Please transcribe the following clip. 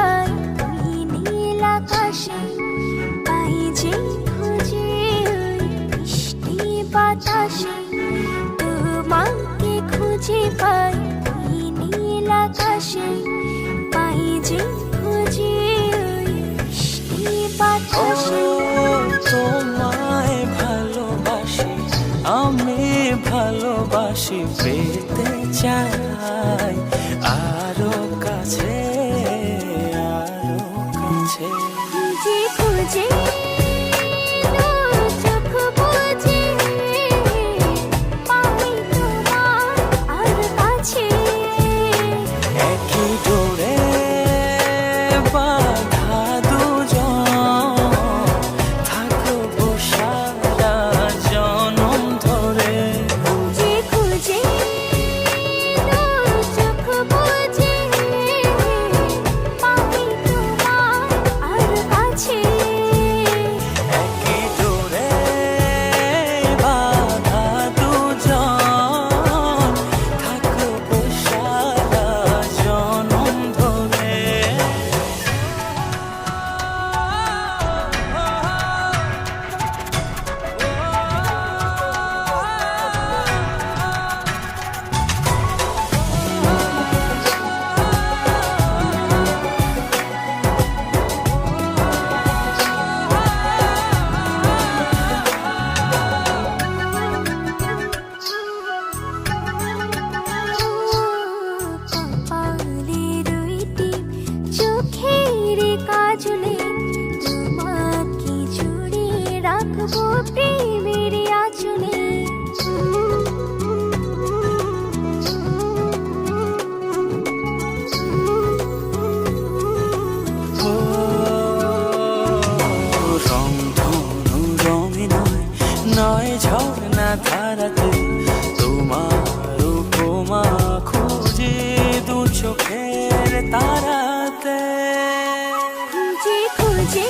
পাই ওই নীল আকাশে, পাই যে খুঁজে ওই বৃষ্টি বাতাসে, তোমাকে খুঁজে পাই ওই নীল আকাশে, পাই যে খুঁজে ওই বৃষ্টি বাতাসে। তোমায় ভালোবাসি, আমি ভালোবাসি, পেতে চাই আরো কাছে, আরো কাছে। খুঁজে খুঁজে চোখ বুজে পাই তোমার আর কাছে, একই ডোরে বাঁধা দুজন, থাকবো সারা জনম ধরে। খুঁজে খুঁজে চোখ বুজে পাই তোমার আর কাছে, একই ডোরে বাঁধা দুজন, থাকবো সারা জনম ধরে। কপালের দুইটি চোখের কাজলে, তোমাকে জুড়ে রাখবো প্রেমের আঁচলে। রংধনু রঙে নয়, নয় ঝর্ণা ধারাতে, তোমার উপমা খুঁজে দু চোখের তারাতে। খুঁজে খুঁজে